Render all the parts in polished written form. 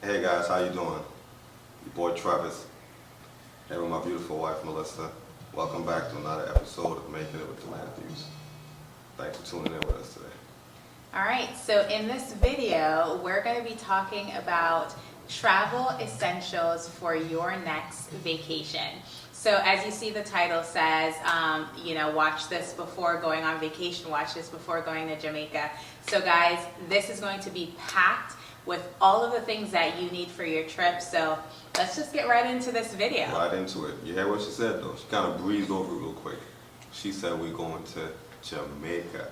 Hey guys, how you doing? Your boy Travis, here with my beautiful wife Melissa. Welcome back to another episode of Making It with the Matthews. Thanks for tuning in with us today. Alright, so in this video, we're going to be talking about travel essentials for your next vacation. So as you see, the title says, watch this before going on vacation, watch this before going to Jamaica. So guys, this is going to be packed with all of the things that you need for your trip. So let's just get right into this video. Right into it. You hear what she said though? She kind of breezed over it real quick. She said we're going to Jamaica.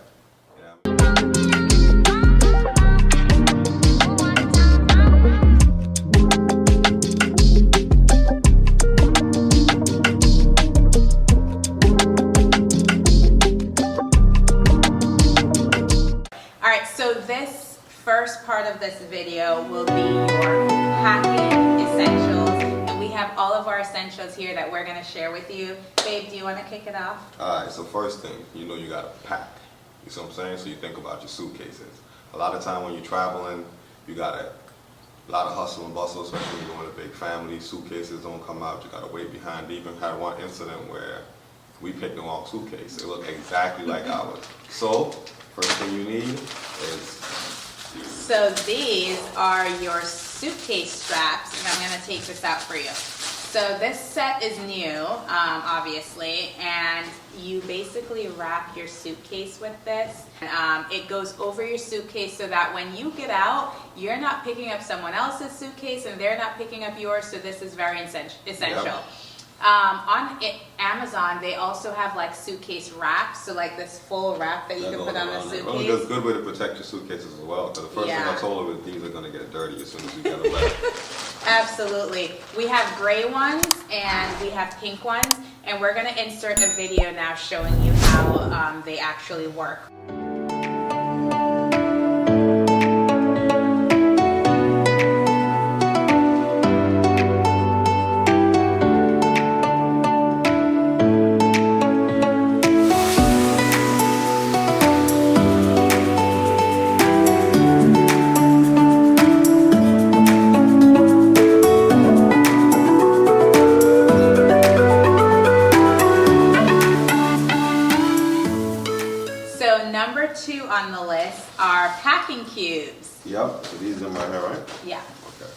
Alright, so this first part of this video will be your packing essentials, and we have all of our essentials here that we're going to share with you. Babe, do you want to kick it off? Alright, so first thing, you got to pack. You see what I'm saying? So you think about your suitcases. A lot of time when you're traveling, you got a lot of hustle and bustle, especially when you're going to big family. Suitcases don't come out. You got to wait behind. We even had one incident where we picked the wrong suitcase. It looked exactly like ours. So first thing you need is... So these are your suitcase straps, and I'm going to take this out for you. So this set is new, obviously, and you basically wrap your suitcase with this. It goes over your suitcase so that when you get out, you're not picking up someone else's suitcase and they're not picking up yours, so this is very essential. Yep. On Amazon, they also have like suitcase wraps, so like this full wrap that you can put on the suitcase. Well, it's a good way to protect your suitcases as well. Because the first thing I told her is these are going to get dirty as soon as you get them back. Absolutely. We have gray ones and we have pink ones, and we're going to insert a video now showing you how they actually work. Number 2 on the list are packing cubes. Yep, so these are right here, right? Yeah. Okay.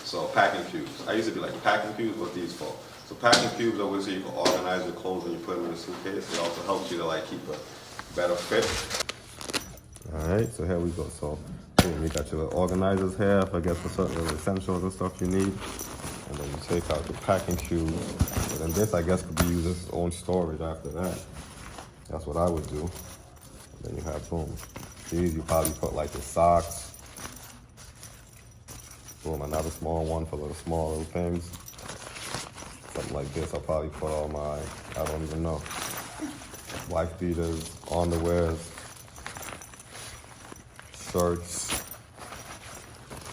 So packing cubes. I used to be like, packing cubes, what these for? So packing cubes are ways so you can organize your clothes when you put them in a suitcase. It also helps you to like keep a better fit. Alright, so here we go. So we got your organizers here, I guess for certain essentials and stuff you need. And then you take out the packing cubes. And then this, I guess, could be used as its own storage after that. That's what I would do. Then you have, boom, these you probably put like your socks. Boom, another small one for little small little things. Something like this, I'll probably put all my, I don't even know, wife beaters, underwears, shirts,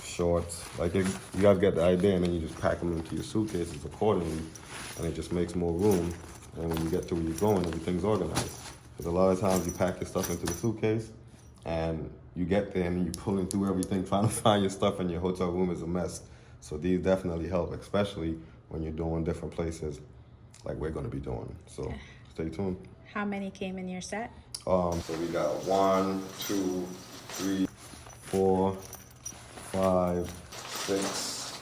shorts. Like you guys get the idea, and then you just pack them into your suitcases accordingly, and it just makes more room. And when you get to where you're going, everything's organized. Because a lot of times you pack your stuff into the suitcase and you get there and you're pulling through everything, trying to find your stuff, and your hotel room is a mess. So these definitely help, especially when you're doing different places like we're going to be doing. So stay tuned. How many came in your set? So we got 1, 2, 3, 4, 5, 6,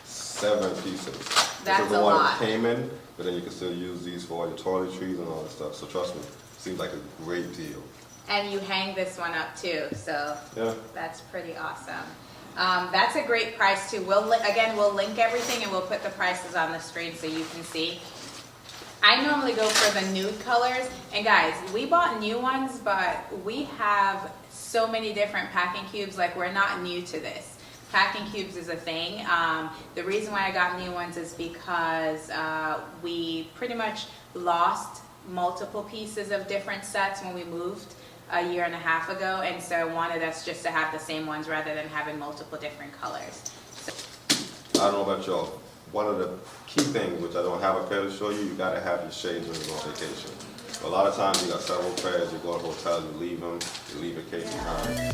7 pieces. That's this is the a one lot. that came in, but then you can still use these for all your toiletries and all that stuff. So trust me, seems like a great deal. And you hang this one up too, so yeah, that's pretty awesome. That's a great price too. We'll link everything and we'll put the prices on the screen so you can see. I normally go for the nude colors, and guys, we bought new ones, but we have so many different packing cubes. Like, we're not new to this. Packing cubes is a thing. The reason why I got new ones is because we pretty much lost multiple pieces of different sets when we moved a year and a half ago, and so I wanted us just to have the same ones rather than having multiple different colors. So. I don't know about y'all. One of the key things, which I don't have a pair to show you, you gotta have your shades when you go on vacation. A lot of times you got several pairs, you go to a hotel, you leave them, you leave your case behind.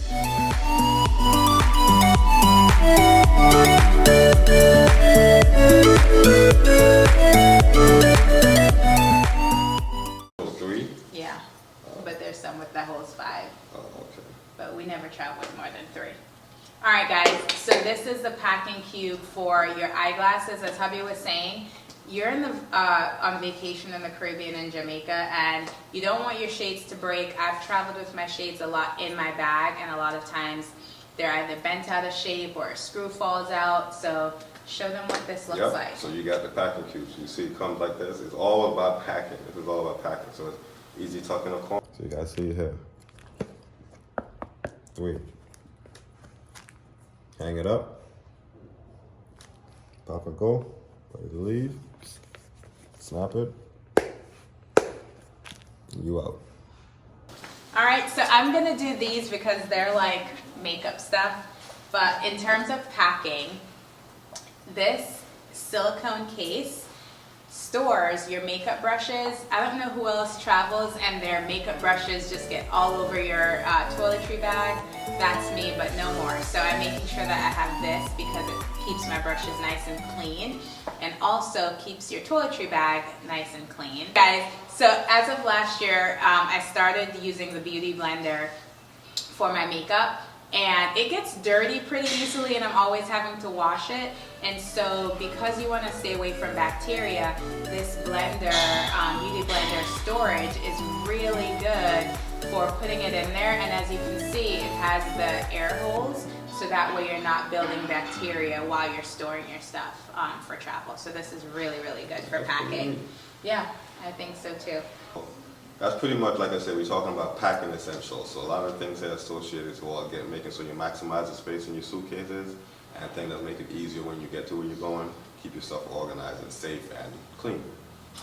this is the packing cube for your eyeglasses. As hubby was saying, you're in the on vacation in the Caribbean in Jamaica, and you don't want your shades to break. I've traveled with my shades a lot in my bag, and a lot of times they're either bent out of shape or a screw falls out. So show them what this looks like. So you got the packing cubes. You see it comes like this. It's all about packing. This is all about packing. So it's easy tucking a corner. So you guys see here. 3. Hang it up. Pop and go. Ready to leave. Snap it. You out. All right, so I'm gonna do these because they're like makeup stuff. But in terms of packing, this silicone case stores your makeup brushes. I don't know who else travels and their makeup brushes just get all over your toiletry bag. That's me, but no more. So I'm making sure that I have this because it keeps my brushes nice and clean and also keeps your toiletry bag nice and clean. Guys, so as of last year, I started using the Beauty Blender for my makeup. And it gets dirty pretty easily, and I'm always having to wash it. And so because you want to stay away from bacteria, this blender, Beauty Blender storage is really good for putting it in there. And as you can see, it has the air holes, so that way you're not building bacteria while you're storing your stuff for travel. So this is really, really good for packing. Yeah, I think so too. That's pretty much, like I said, we're talking about packing essentials. So a lot of things that are associated to making sure you maximize the space in your suitcases, and things that make it easier when you get to where you're going, keep your stuff organized and safe and clean.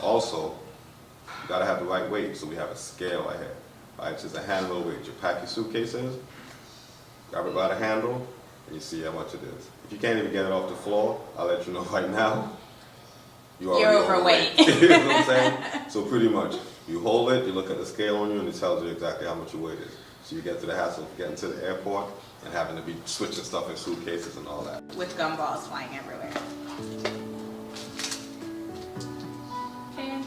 Also, you gotta have the right weight, so we have a scale right here. Right, it's just a handle weight. You pack your suitcases, grab it by the handle, and you see how much it is. If you can't even get it off the floor, I'll let you know right now, you're overweight. You know what I'm saying? So pretty much, you hold it, you look at the scale on you, and it tells you exactly how much your weight is. So you get to the hassle of getting to the airport and having to be switching stuff in suitcases and all that. With gumballs flying everywhere. Okay.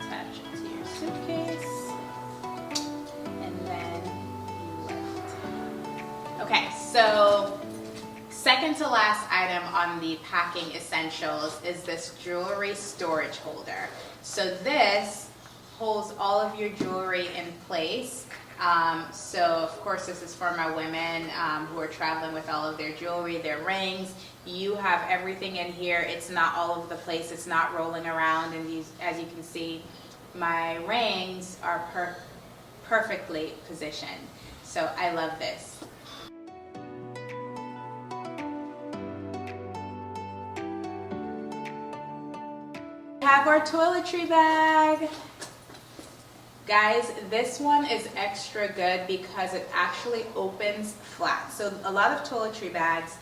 Attach it to your suitcase. And then lift. Okay, so second to last item on the packing essentials is this jewelry storage holder. So this holds all of your jewelry in place. So of course this is for my women who are traveling with all of their jewelry, their rings. You have everything in here. It's not all over the place. It's not rolling around. And these, as you can see, my rings are perfectly positioned. So I love this. Have our toiletry bag. Guys, this one is extra good because it actually opens flat. So a lot of toiletry bags,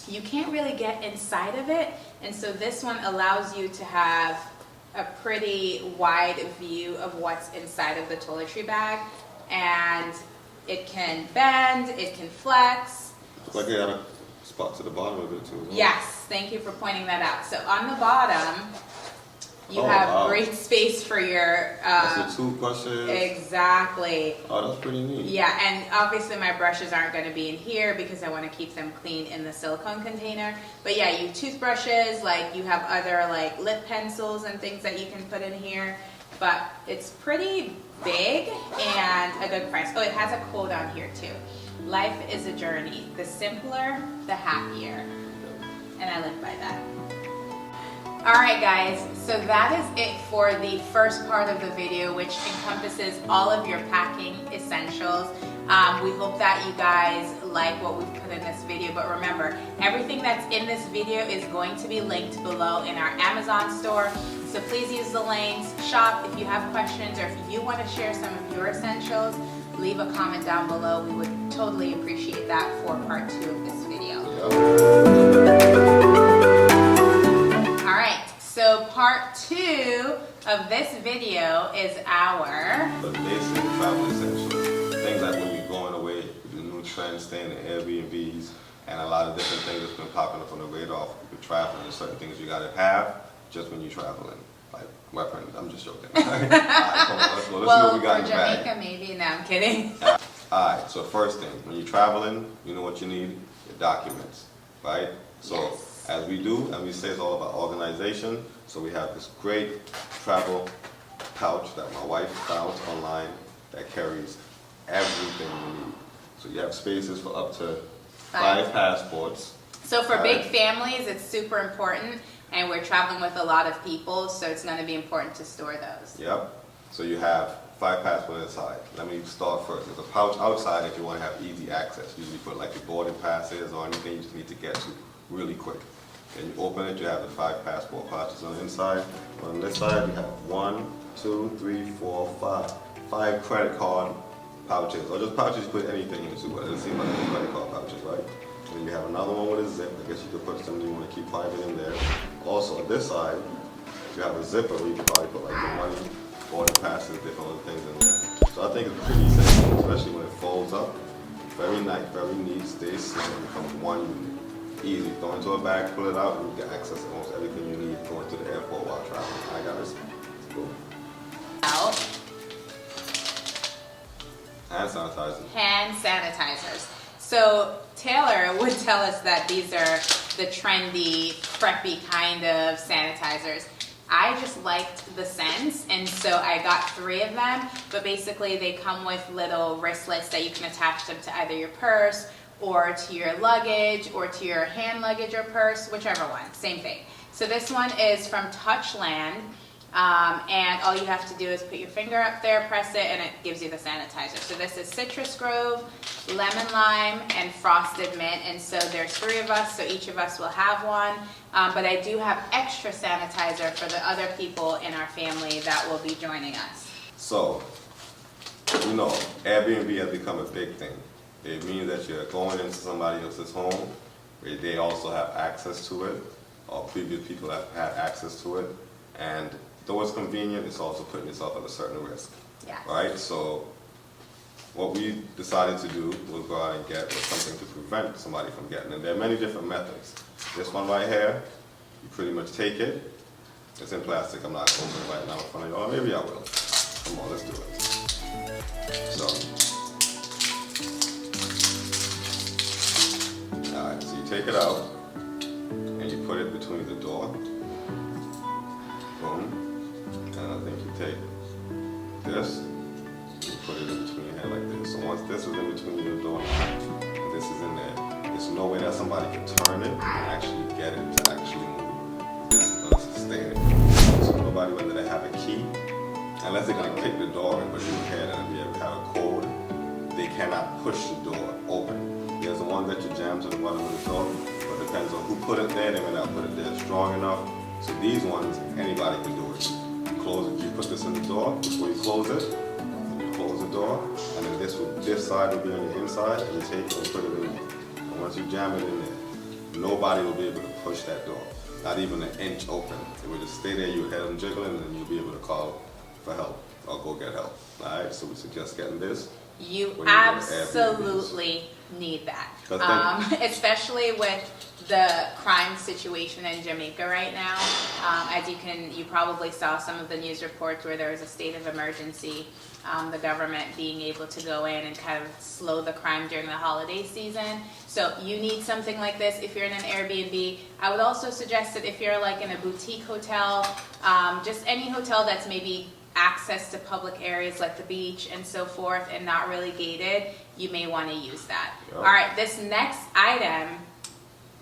you can't really get inside of it, and so this one allows you to have a pretty wide view of what's inside of the toiletry bag, and it can bend, it can flex. Looks like you got a spot to the bottom of it too. Yes, thank you for pointing that out. So on the bottom, you have great space for your that's your toothbrushes. Exactly. Oh, that's pretty neat. Yeah, and obviously my brushes aren't going to be in here because I want to keep them clean in the silicone container. But yeah, you have toothbrushes, like you have other like lip pencils and things that you can put in here. But it's pretty big and a good price. Oh, it has a quote on here too. Life is a journey. The simpler, the happier. And I live by that. Alright guys, so that is it for the first part of the video, which encompasses all of your packing essentials. We hope that you guys like what we've put in this video, but remember, everything that's in this video is going to be linked below in our Amazon store. So please use the links, shop. If you have questions or if you want to share some of your essentials, leave a comment down below. We would totally appreciate that for part 2 of this video. So part 2 of this video is our basic travel essentials. Things like when you're going away, the new trends, staying in Airbnbs, and a lot of different things that's been popping up on the radar. If you're traveling, there's certain things you gotta have just when you're traveling. Like weapons. I'm just joking. Alright, come on, let's go. Let's see Well, what we got for in the bag. Jamaica, maybe. No, I'm kidding. Alright, so first thing, when you're traveling, you know what you need? Your documents, right? So Yes. as we do, and we say it's all about organization, so we have this great travel pouch that my wife found online that carries everything you need. So you have spaces for up to 5 passports. So for Alright. big families, it's super important, and we're traveling with a lot of people, so it's going to be important to store those. Yep. So you have 5 passports inside. Let me start first. There's a pouch outside if you want to have easy access. Usually put like your boarding passes or anything you just need to get to really quick. And you open it, you have the 5 passport pouches on the inside. On this side, you have 1, 2, 3, 4, 5. 5 credit card pouches, or just pouches you put anything into. But it seems like they're credit card pouches, right? And then you have another one with a zip. I guess you could put something you want to keep private in there. Also, on this side, you have a zipper where you can probably put like your money, boarding passes, different other things in there. So I think it's pretty simple, especially when it folds up. Very nice, very neat, stays slim, it becomes one unit. Easy, throw into a bag, pull it out, and you can access almost everything you need going to the airport while traveling. Alright guys, cool. Out. Hand sanitizer. Hand sanitizers. So Taylor would tell us that these are the trendy, preppy kind of sanitizers. I just liked the scents, and so I got 3 of them, but basically they come with little wristlets that you can attach them to either your purse or to your luggage or to your hand luggage or purse, whichever one, same thing. So this one is from Touchland, and all you have to do is put your finger up there, press it, and it gives you the sanitizer. So this is Citrus Grove, Lemon Lime, and Frosted Mint, and so there's 3 of us, so each of us will have one. But I do have extra sanitizer for the other people in our family that will be joining us. So, you know, Airbnb has become a big thing. It means that you're going into somebody else's home, where they also have access to it, or previous people have had access to it, and though it's convenient, it's also putting yourself at a certain risk. Yeah. Right? So, what we decided to do was go out and get something to prevent somebody from getting it. There are many different methods. This one right here, you pretty much take it. It's in plastic. I'm not opening it right now in front of you. Or maybe I will. Come on, let's do it. So, alright, so you take it out and you put it between the door. Boom. And I think you take this, and you put it in between your hand like this. So once this is in between your door and this is in there, there's no way that somebody can turn it and actually get it to actually move. This is going to stay in. So nobody, whether they have a key, unless they're going to kick the door in, but you can and be able to have a code, they cannot push the door open. There's the one that you jam to the bottom of the door, but it depends on who put it there. They may not put it there strong enough. So these ones, anybody can do it. You close it, you put this in the door before you close it, and you close the door, and then this side will be on the inside, and you take it and put it in there. And once you jam it in there, nobody will be able to push that door, not even an inch open. It will just stay there, you'll hear them jiggling, and then you'll be able to call for help or go get help. Alright, so we suggest getting this. You absolutely need that, especially with the crime situation in Jamaica right now. As you probably saw some of the news reports where there was a state of emergency, the government being able to go in and kind of slow the crime during the holiday season. So you need something like this if you're in an Airbnb. I would also suggest that if you're like in a boutique hotel, just any hotel that's maybe access to public areas like the beach and so forth and not really gated, you may want to use that. Yep. All right, this next item,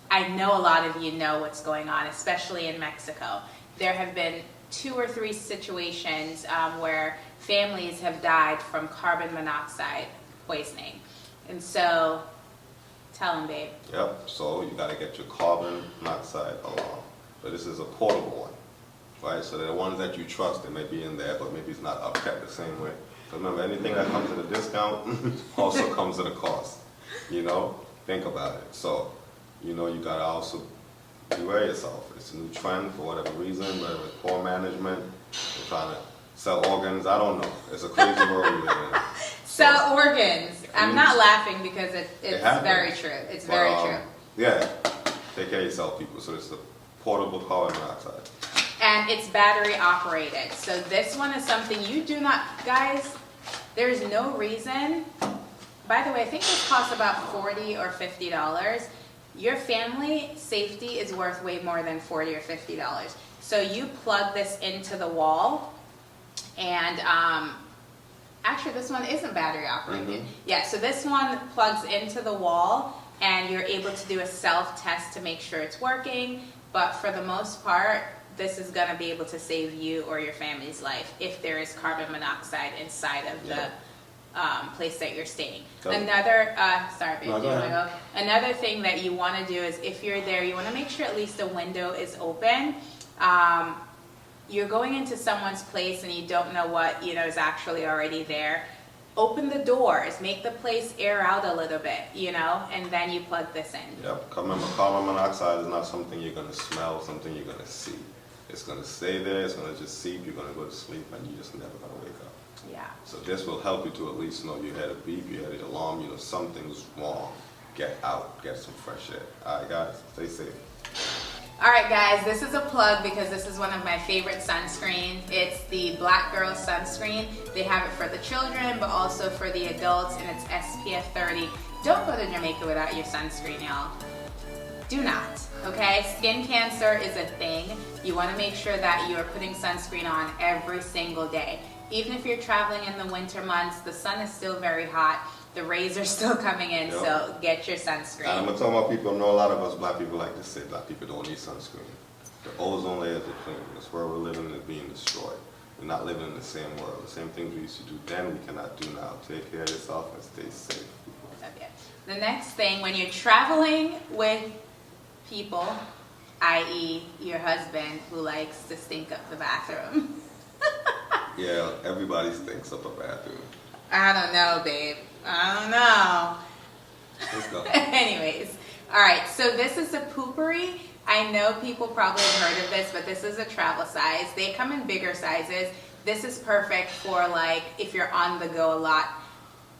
I know a lot of you know what's going on, especially in Mexico. There have been 2 or 3 situations where families have died from carbon monoxide poisoning. And so, tell them, babe. Yep, so you got to get your carbon monoxide alarm. But this is a portable one. Right, so the ones that you trust, they may be in there, but maybe it's not upkept the same way. But remember, anything that comes at a discount also comes at a cost. You know, think about it. So, you know, you gotta also beware yourself. It's a new trend for whatever reason, whether it's poor management, they're trying to sell organs. I don't know. It's a crazy world we live in. Sell organs. I'm not laughing because it's very true. It's very true. Yeah, take care of yourself, people. So it's a portable carbon monoxide. And it's battery operated. So this one is something you do not, guys, there's no reason. By the way, I think this costs about $40 or $50. Your family safety is worth way more than $40 or $50. So you plug this into the wall, and actually this one isn't battery operated. Yeah, so this one plugs into the wall, and you're able to do a self-test to make sure it's working. But for the most part, this is going to be able to save you or your family's life if there is carbon monoxide inside of the place that you're staying. Another, sorry, babe, another thing that you want to do is if you're there, you want to make sure at least the window is open. You're going into someone's place and you don't know what, is actually already there. Open the doors, make the place air out a little bit, and then you plug this in. Yep, remember, carbon monoxide is not something you're going to smell, something you're going to see. It's going to stay there, it's going to just seep, you're going to go to sleep, and you're just never going to wake up. Yeah. So this will help you to at least know you had a beep, you had an alarm, something's wrong. Get out, get some fresh air. All right, guys, stay safe. All right, guys, this is a plug because this is one of my favorite sunscreens. It's the Black Girl sunscreen. They have it for the children, but also for the adults, and it's SPF 30. Don't go to Jamaica without your sunscreen, y'all. Do not, okay? Skin cancer is a thing. You want to make sure that you are putting sunscreen on every single day. Even if you're traveling in the winter months, the sun is still very hot. The rays are still coming in, so get your sunscreen. And I'm going to tell my people, I know a lot of us black people like to say black people don't need sunscreen. The ozone layer is depleting. This world we're living in is being destroyed. We're not living in the same world. The same things we used to do then, we cannot do now. Take care of yourself and stay safe. Okay. The next thing, when you're traveling with people, i.e. your husband who likes to stink up the bathroom. Yeah, everybody stinks up a bathroom. I don't know, babe. I don't know. Let's go. Anyways, all right, so this is a poopery. I know people probably have heard of this, but this is a travel size. They come in bigger sizes. This is perfect for like if you're on the go a lot,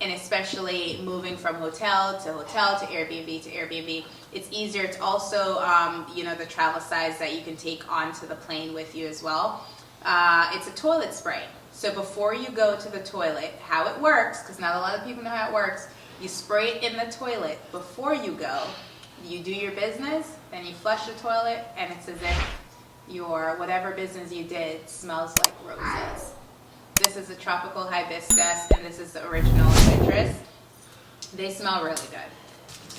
and especially moving from hotel to Airbnb to Airbnb. It's easier. It's also, the travel size that you can take onto the plane with you as well. It's a toilet spray. So before you go to the toilet, how it works, because not a lot of people know how it works, you spray it in the toilet before you go. You do your business, then you flush the toilet, and it's as if your whatever business you did smells like roses. This is a tropical hibiscus, and this is the original citrus. They smell really good.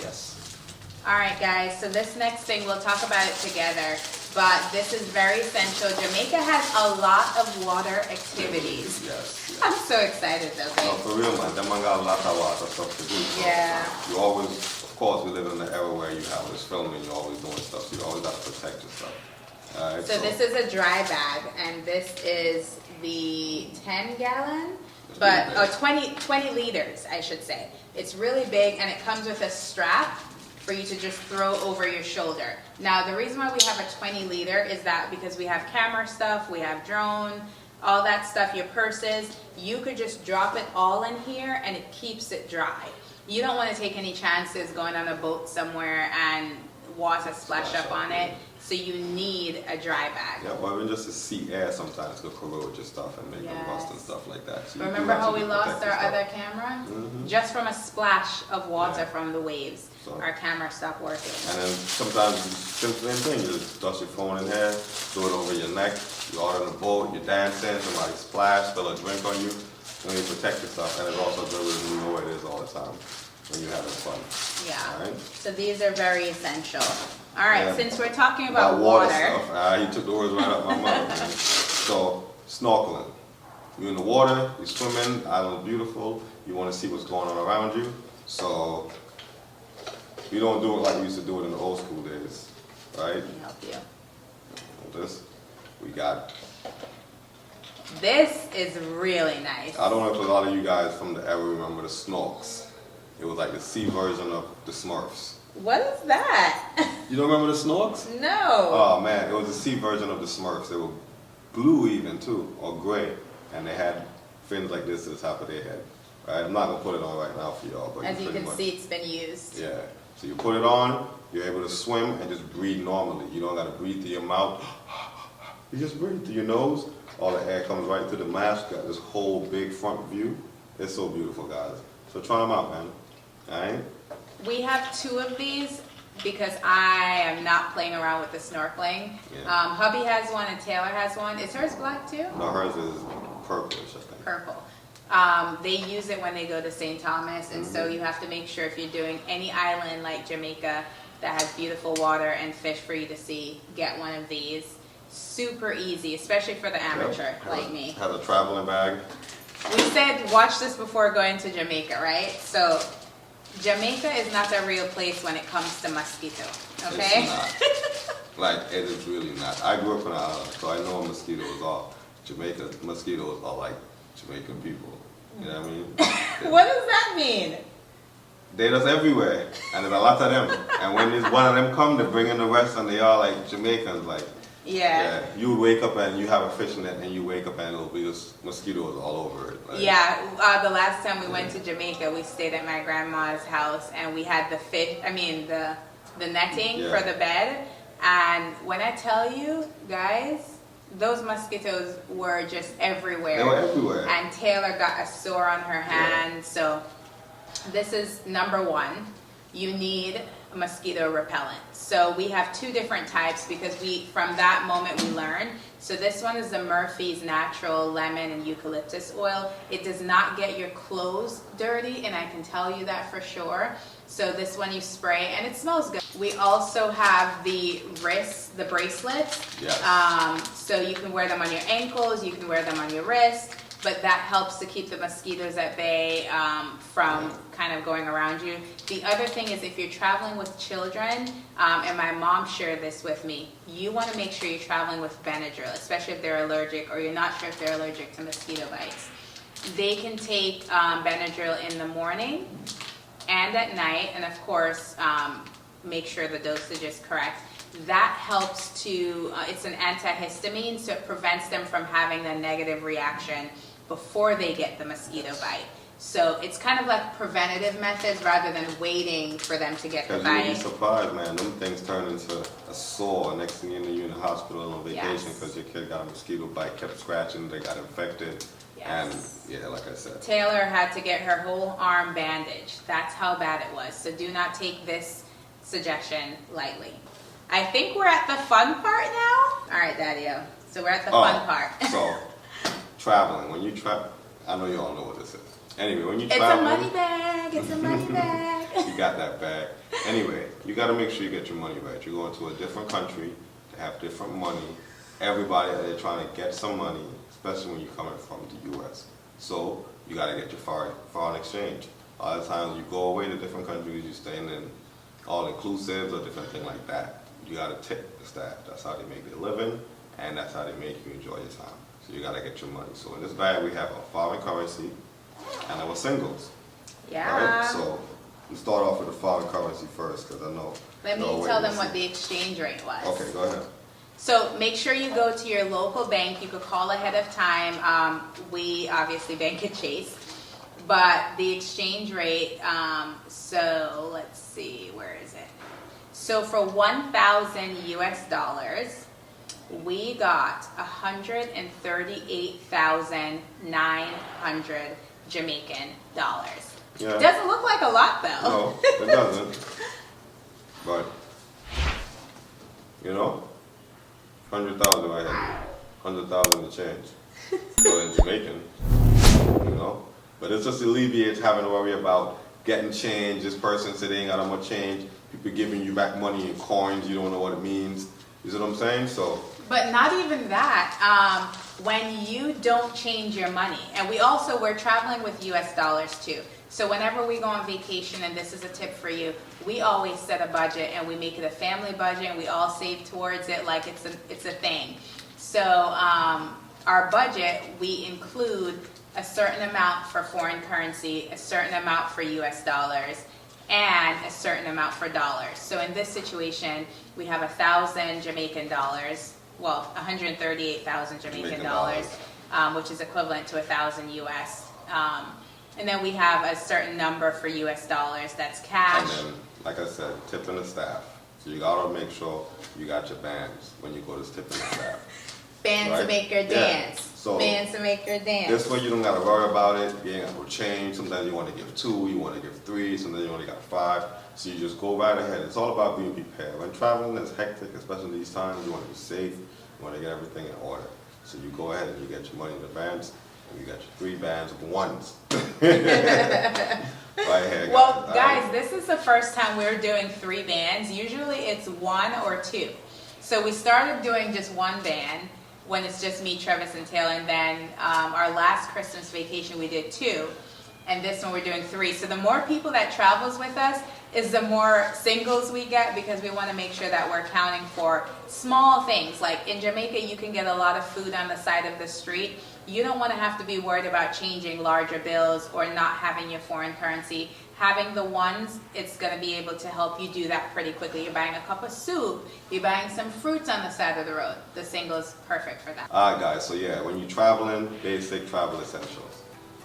Yes. All right, guys, so this next thing, we'll talk about it together, but this is very essential. Jamaica has a lot of water activities. Yes. I'm so excited, though, babe. No, for real, man. Them man got a lot of stuff to do. So Yeah. You always, of course, we live in an era where you have this filming, you're always doing stuff, so you always got to protect yourself. All right, So this is a dry bag, and this is the 10-gallon, but 20 liters, I should say. It's really big, and it comes with a strap for you to just throw over your shoulder. Now, the reason why we have a 20-liter is that because we have camera stuff, we have drone, all that stuff, your purses, you could just drop it all in here, and it keeps it dry. You don't want to take any chances going on a boat somewhere and water splash up on it. So you need a dry bag. Yeah, well, even just to see air sometimes could corrode your stuff and make them rust and stuff like that. So remember how we lost our other camera? Just from a splash of water from the waves, our camera stopped working. And then sometimes it's the same thing. You just dust your phone in here, throw it over your neck. You're out on the boat, you're dancing, somebody splash, spill a drink on you. When you protect yourself, and it's also good when you know where it is all the time when you're having fun. Yeah. All right? So these are very essential. All right, since we're talking about water water. stuff, you took the words right out my mouth. Man. So snorkeling. You're in the water, you're swimming, island's beautiful. You want to see what's going on around you. So you don't do it like we used to do it in the old school days, right? Let me help you. This we got. This is really nice. I don't know if a lot of you guys from the era remember the snorks. It was like the sea version of the Smurfs. What is that? You don't remember the snorks? No. Oh man, it was the sea version of the Smurfs. They were blue even too, or gray, and they had fins like this to the top of their head. Right? I'm not gonna put it on right now for y'all, but as you can see, it's been used. Yeah. So you put it on, you're able to swim and just breathe normally. You don't gotta breathe through your mouth. You just breathe through your nose, all the air comes right through the mask, got this whole big front view. It's so beautiful, guys. So try them out, man. Alright? We have 2 of these because I am not playing around with the snorkeling. Yeah. Hubby has one and Taylor has one. Is hers black too? No, hers is purplish, I think. Purple. They use it when they go to St. Thomas, and so you have to make sure if you're doing any island like Jamaica that has beautiful water and fish for you to see, get one of these. Super easy, especially for the amateur like me. Has a traveling bag. We said watch this before going to Jamaica, right? So Jamaica is not the real place when it comes to mosquito, okay? It's not. Like, it is really not. I grew up on an island, so I know mosquitoes are. Jamaica mosquitoes are like Jamaican people. You know what I mean? What does that mean? They're just everywhere, and there's a lot of them. And when there's one of them come, they bring in the rest, and they are like Jamaicans, like. Yeah. You would wake up and you have a fishing net, and you wake up and it'll be just mosquitoes all over it. Like, Yeah, the last time we went to Jamaica, we stayed at my grandma's house, and we had the netting for the bed. And when I tell you, guys, those mosquitoes were just everywhere. They were everywhere. And Taylor got a sore on her hand. So this is number 1. You need a mosquito repellent. So we have 2 different types because from that moment we learned. So this one is the Murphy's Natural Lemon and Eucalyptus Oil. It does not get your clothes dirty, and I can tell you that for sure. So this one you spray, and it smells good. We also have the the bracelets. Yes. So you can wear them on your ankles, you can wear them on your wrist, but that helps to keep the mosquitoes at bay from kind of going around you. The other thing is if you're traveling with children, and my mom shared this with me, you want to make sure you're traveling with Benadryl, especially if they're allergic or you're not sure if they're allergic to mosquito bites. They can take Benadryl in the morning and at night, and of course, make sure the dosage is correct. That helps to, it's an antihistamine, so it prevents them from having the negative reaction before they get the mosquito bite. So it's kind of like preventative methods rather than waiting for them to get the bite. Because you'll be surprised, man. Them things turn into a sore. Next thing you know, you're in the hospital on vacation because your kid got a mosquito bite, kept scratching, they got infected. Yes. And yeah, like I said. Taylor had to get her whole arm bandaged. That's how bad it was. So do not take this suggestion lightly. I think we're at the fun part now. All right, Daddy-O. So we're at the fun part. So, traveling. When you travel, I know you all know what this is. Anyway, when you It's travel. a money bag. It's a money bag. You got that bag. Anyway, you got to make sure you get your money right. You're going to a different country to have different money. Everybody, they're trying to get some money, especially when you're coming from the U.S. So, you got to get your foreign exchange. A lot of times you go away to different countries, you're staying in all-inclusives or different thing like that. You got to tip the staff. That's how they make their living, and that's how they make you enjoy your time. So you got to get your money. So in this bag, we have a foreign currency and our singles. Yeah. Right? So we start off with the foreign currency first, because I know. Let me tell them what the exchange rate was. Okay, go ahead. So make sure you go to your local bank. You could call ahead of time. We obviously bank at Chase. But the exchange rate, so let's see, where is it? So for 1,000 US dollars, we got 138,900 Jamaican dollars. Yeah. Doesn't look like a lot though. No, it doesn't. But, you know, 100,000 right here. 100,000 to change. So in Jamaican, you know. But it just alleviates having to worry about getting change. This person said they ain't got no more change. People giving you back money in coins. You don't know what it means. You see what I'm saying? So. But not even that. When you don't change your money, and we're traveling with US dollars too. So whenever we go on vacation, and this is a tip for you, we always set a budget and we make it a family budget and we all save towards it like it's a thing. So our budget, we include a certain amount for foreign currency, a certain amount for US dollars, and a certain amount for dollars. So in this situation, we have 1,000 Jamaican dollars, well, 138,000 Jamaican dollars, which is equivalent to 1,000 US. And then we have a certain number for US dollars, that's cash. And then, like I said, tipping the staff. So you gotta make sure you got your bands when you go to tipping the staff. Bands right? to make her dance. So bands to make her dance. this way you don't gotta worry about it. You ain't got to change. Sometimes you want to give 2, you want to give 3, sometimes you only got 5. So you just go right ahead. It's all about being prepared. When traveling is hectic, especially these times, you want to be safe. You want to get everything in order. So you go ahead and you get your money in advance, and you got your 3 bands of 1s. Right here, Well, guys, this is the first time we're doing 3 bands. Usually it's 1 or 2. So we started doing just 1 band when it's just me, Travis, and Taylor, and then our last Christmas vacation we did 2, and this one we're doing 3. So the more people that travels with us is the more singles we get, because we want to make sure that we're accounting for small things. Like in Jamaica, you can get a lot of food on the side of the street. You don't want to have to be worried about changing larger bills or not having your foreign currency. Having the 1s, it's going to be able to help you do that pretty quickly. You're buying a cup of soup, you're buying some fruits on the side of the road. The single is perfect for that. Alright guys, so yeah, when you're traveling, basic travel essentials.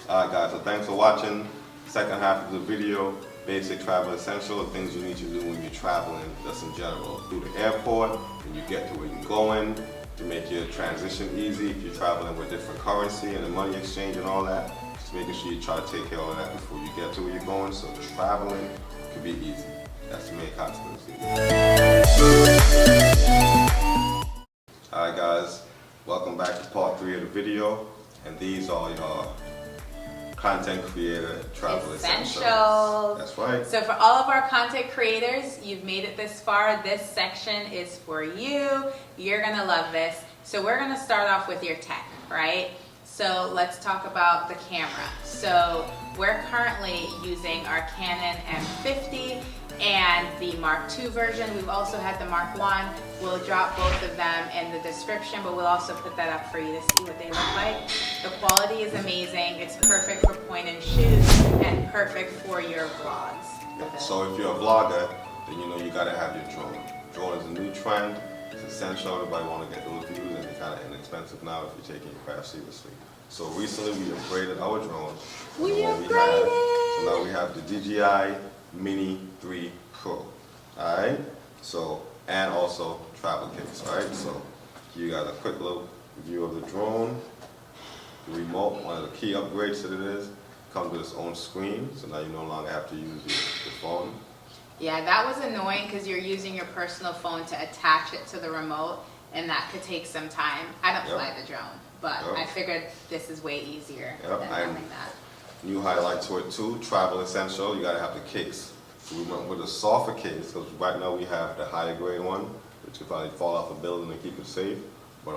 Alright guys, so thanks for watching. Second half of the video, basic travel essentials, things you need to do when you're traveling, just in general. Through the airport, when you get to where you're going, to make your transition easy if you're traveling with different currency and the money exchange and all that. Just making sure you try to take care of all that before you get to where you're going, so traveling can be easy. That's the main concept of this video. Alright guys, welcome back to part 3 of the video, and these are your content creator travel essentials. That's right. So for all of our content creators, you've made it this far. This section is for you. You're gonna love this. So we're gonna start off with your tech, right? So let's talk about the camera. So we're currently using our Canon M50 and the Mark II version. We've also had the Mark I. We'll drop both of them in the description, but we'll also put that up for you to see what they look like. The quality is amazing. It's perfect for point and shoot and perfect for your vlogs. Yeah. So if you're a vlogger, then you know you gotta have your drone. Drone is a new trend. It's essential. Everybody want to get those views, and they're kind of inexpensive now if you're taking your craft seriously. So recently we upgraded our drone. We upgraded! So now we have the DJI Mini 3 Pro. Alright? So, and also travel kits. Alright? So you got a quick little view of the drone. The remote, one of the key upgrades that it is, comes with its own screen. So now you no longer have to use your phone. Yeah, that was annoying because you're using your personal phone to attach it to the remote, and that could take some time. I don't fly the drone, but I figured this is way easier than having that. New highlight to it too, travel essential, you gotta have the case. So we went with a softer case, because right now we have the higher grade one, which could probably fall off a building and keep it safe. But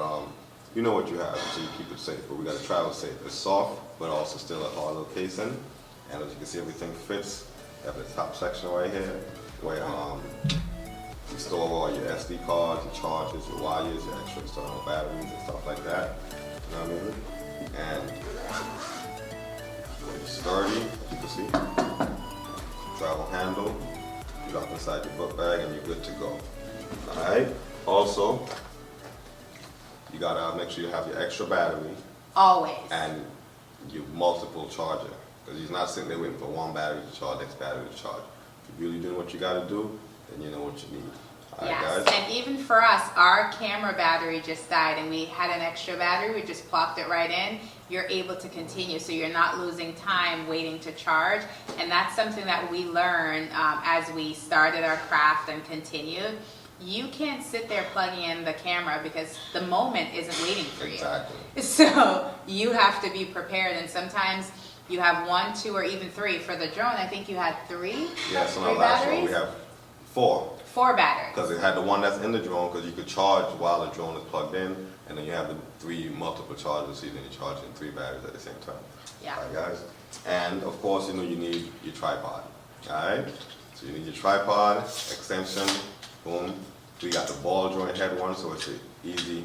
you know what you have, so you keep it safe. But we gotta travel safe. It's soft, but also still a hard little casing. And as you can see, everything fits. You have the top section right here, where you store all your SD cards, your chargers, your wires, your extra external batteries and stuff like that. You know what I mean? And it's sturdy, as you can see. Travel handle. You drop inside your book bag and you're good to go. Alright? Also, you gotta make sure you have your extra battery. Always. And your multiple charger. Because you're not sitting there waiting for one battery to charge, next battery to charge. If you're really doing what you gotta do, then you know what you need. Yes, and even for us, our camera battery just died and we had an extra battery, we just plopped it right in. You're able to continue, so you're not losing time waiting to charge. And that's something that we learned as we started our craft and continued. You can't sit there plugging in the camera because the moment isn't waiting for you. Exactly. So you have to be prepared, and sometimes you have 1, 2, or even 3. For the drone, I think you had 3. Yeah, so on our last one we have 4. 4 batteries. Because it had the one that's in the drone, because you could charge while the drone is plugged in, and then you have the 3 multiple chargers, so then you're charging 3 batteries at the same time. Yeah. Alright guys? And of course, you know, you need your tripod. Alright? So you need your tripod, extension, boom. We got the ball joint head one, so it's an easy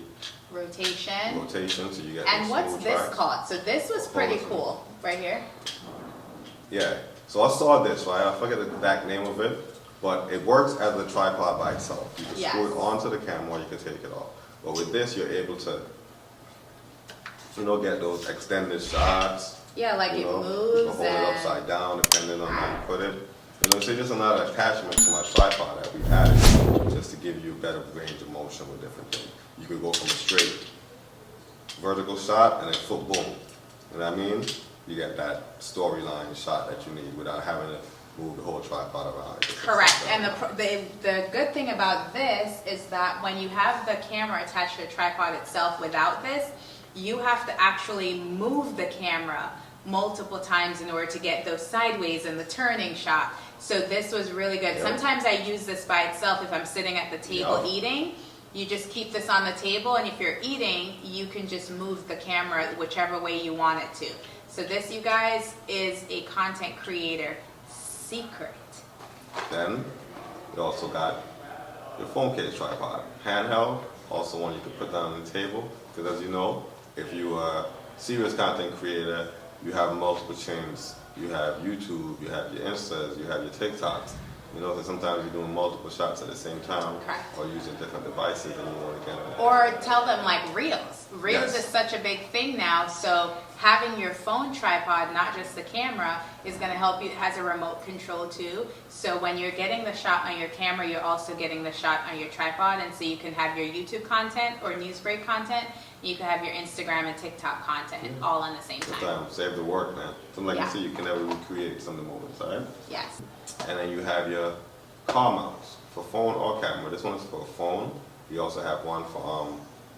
rotation, so you get. And what's this called? So this was pretty cool, right here. Yeah. So I saw this, right? I forget the exact name of it, but it works as a tripod by itself. You can screw it onto the camera, or you can take it off. But with this, you're able to, you know, get those extended shots. Yeah, like it moves. You can hold it upside down, depending on how you put it. You know, so just another attachment to my tripod that we added just to give you better range of motion with different things. You could go from a straight vertical shot and then foot boom. You know what I mean? You get that storyline shot that you need without having to move the whole tripod around. Correct. And the good thing about this is that when you have the camera attached to the tripod itself without this, you have to actually move the camera multiple times in order to get those sideways and the turning shot. So this was really good. Yep. Sometimes I use this by itself if I'm sitting at the table eating. You just keep this on the table, and if you're eating, you can just move the camera whichever way you want it to. So this, you guys, is a content creator secret. Then you also got your phone case tripod. Handheld, also one you can put down on the table, because as you know, if you're a serious content creator, you have multiple channels. You have YouTube, you have your Instas, you have your TikToks. You know, so sometimes you're doing multiple shots at the same time, or using different devices, and you want to get them. Or tell them like Reels. Reels Yes. is such a big thing now, so having your phone tripod, not just the camera, is going to help you. It has a remote control too, so when you're getting the shot on your camera, you're also getting the shot on your tripod, and so you can have your YouTube content or news break content, you can have your Instagram and TikTok content all on the same time. Save the work, man. So like Yeah. you see, you can never recreate some of the moments, all right? Yes. And then you have your car mounts for phone or camera. This one is for a phone. You also have one for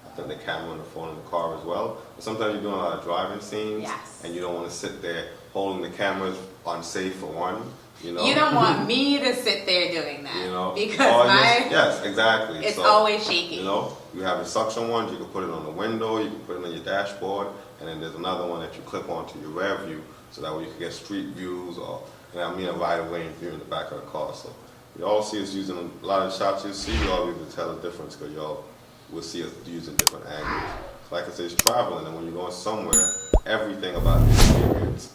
I think the camera and the phone in the car as well. But sometimes you're doing a lot of driving scenes, Yes. and you don't want to sit there holding the cameras unsafe for one. You know. You don't want me to sit there doing that, You know. because Or my yes, exactly. it's So, always shaky. You know, you have the suction ones. You can put it on the window. You can put it on your dashboard, and then there's another one that you clip onto your rear view, so that way you can get street views or, you know, what I mean, a right of lane view in the back of the car. So you all see us using a lot of the shots you see. You all be able to tell the difference because y'all will see us using different angles. So like I said, it's traveling, and when you're going somewhere, everything about the experience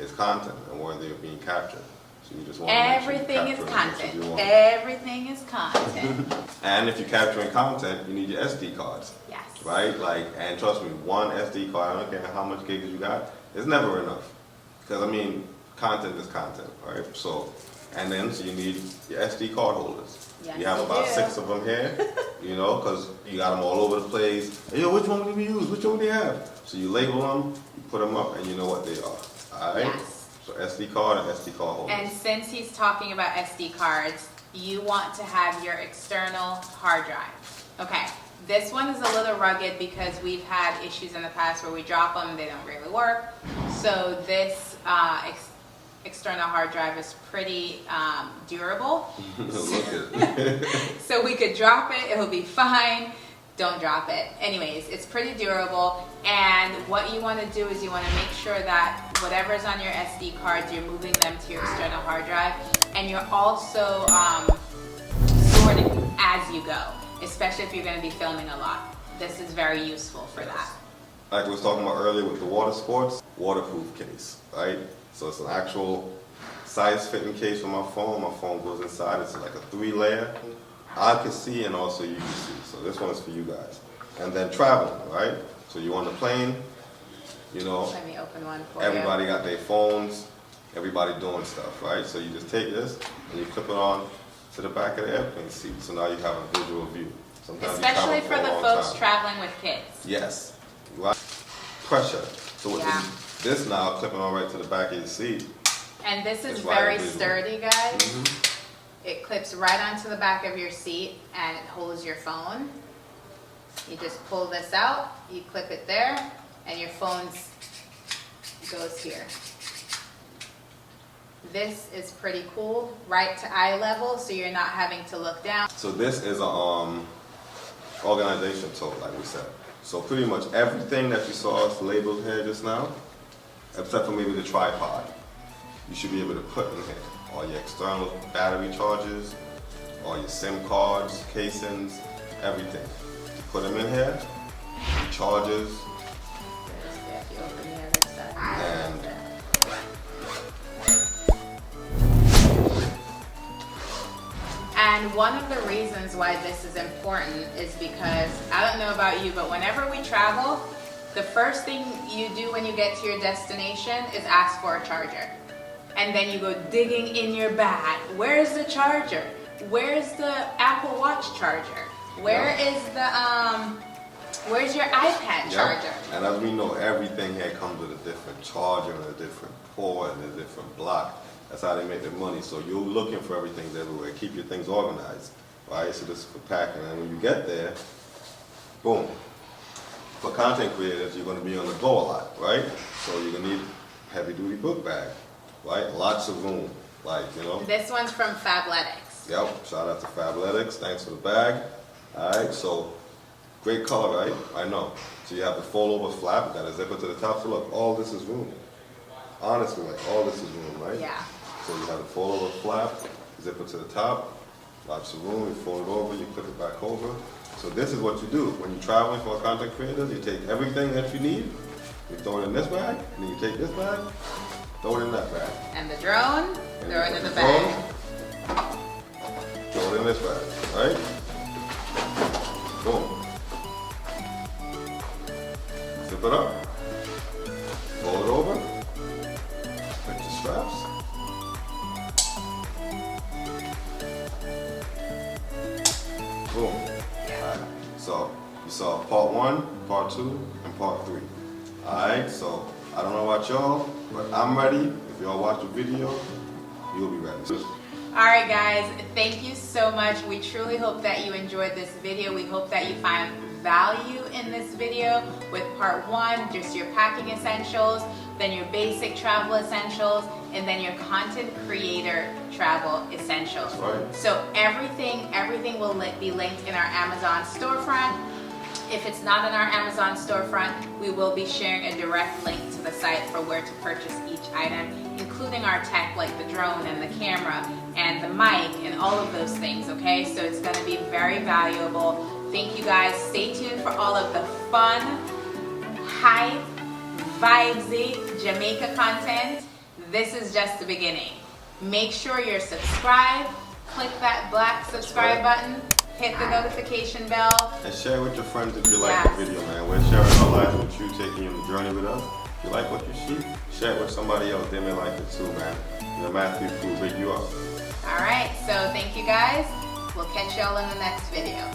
is content and worthy of being captured. So you just want to Everything is content. Everything is content. And if you're capturing content, you need your SD cards, Yes. right? Like, and trust me, one SD card, I don't care how much gigs you got, it's never enough. Because I mean, content is content, right? So, and then so you need your SD card holders. Yes, you have you about do. 6 of them here, you know, because you got them all over the place. Hey, yo, which one do we use? Which one do you have? So you label them, you put them up, and you know what they are. All right? Yes. So SD card and SD card holders. And since he's talking about SD cards, you want to have your external hard drive. Okay, this one is a little rugged because we've had issues in the past where we drop them, they don't really work. So this external hard drive is pretty durable. Look at it. So we could drop it, it'll be fine. Don't drop it. Anyways, it's pretty durable, and what you want to do is you want to make sure that whatever's on your SD cards, you're moving them to your external hard drive, and you're also sorting as you go, especially if you're going to be filming a lot. This is very useful for that. Like we was talking about earlier with the water sports, waterproof case, right? So it's an actual size-fitting case for my phone. My phone goes inside. It's like a 3-layer. I can see and also you can see. So this one is for you guys. And then traveling, right? So you're on the plane, you know, Let me open one for everybody got their phones, everybody doing stuff, right? So you just take this and you clip it on to the back of the airplane seat. So now you have a visual view. you. Sometimes Especially you for travel the a long folks time. traveling with kids. Yes. Right. Pressure. So with Yeah. this now clipping on right to the back of your seat. And this is It's right very visual. sturdy, guys. Mhm. It clips right onto the back of your seat and it holds your phone. You just pull this out, you clip it there, and your phone goes here. This is pretty cool, right to eye level, so you're not having to look down. So this is a organization tool, like we said. So pretty much everything that you saw us labeled here just now, except for maybe the tripod, you should be able to put in here. All your external battery chargers, all your SIM cards, casings, everything. You put them in here, your chargers, If you open the other side. and And one of the reasons why this is important is because, I don't know about you, but whenever we travel, the first thing you do when you get to your destination is ask for a charger. And then you go digging in your bag. Where's the charger? Where's the Apple Watch charger? Where is the Where's your iPad charger? And as we know, everything here comes with a different charger and a different port and a different block. That's how they make their money. So you're looking for everything everywhere. Keep your things organized, right? So this is for packing. And when you get there, boom. For content creators, you're going to be on the go a lot, right? So you're going to need a heavy-duty book bag, right? Lots of room, like, you know. This one's from Fabletics. Yep, shout out to Fabletics. Thanks for the bag. All right, so great color, right? I know. So you have the fold-over flap, got a zipper to the top. So look, all this is room. Honestly, like, all this is room, right? Yeah. So you have the fold-over flap, zipper to the top, lots of room. You fold it over, you clip it back over. So this is what you do. When you're traveling for a content creator, you take everything that you need, you throw it in this bag, and then you take this bag, throw it in that bag. And the drone, And throw it you in the put bag. Throw it in this bag, right? Boom. Zip it up. Fold it over. Put your straps. Boom. Alright, so you saw part 1, part 2, and part 3. Alright, so I don't know about y'all, but I'm ready. If y'all watch the video, you'll be ready. Alright guys, thank you so much. We truly hope that you enjoyed this video. We hope that you find value in this video with part 1, just your packing essentials, then your basic travel essentials, and then your content creator travel essentials. That's right. So everything will be linked in our Amazon storefront. If it's not in our Amazon storefront, we will be sharing a direct link to the site for where to purchase each item, including our tech like the drone and the camera and the mic and all of those things, okay? So it's gonna be very valuable. Thank you guys. Stay tuned for all of the fun, hype, vibesy Jamaica content. This is just the beginning. Make sure you're subscribed. Click that black subscribe button. Hit the notification bell. And share with your friends if you like the video, man. We're sharing our lives with you, taking you on the journey with us. If you like what you see, share it with somebody else. They may like it too, man. You know, Matthew will big you up. All right, so thank you guys. We'll catch y'all in the next video.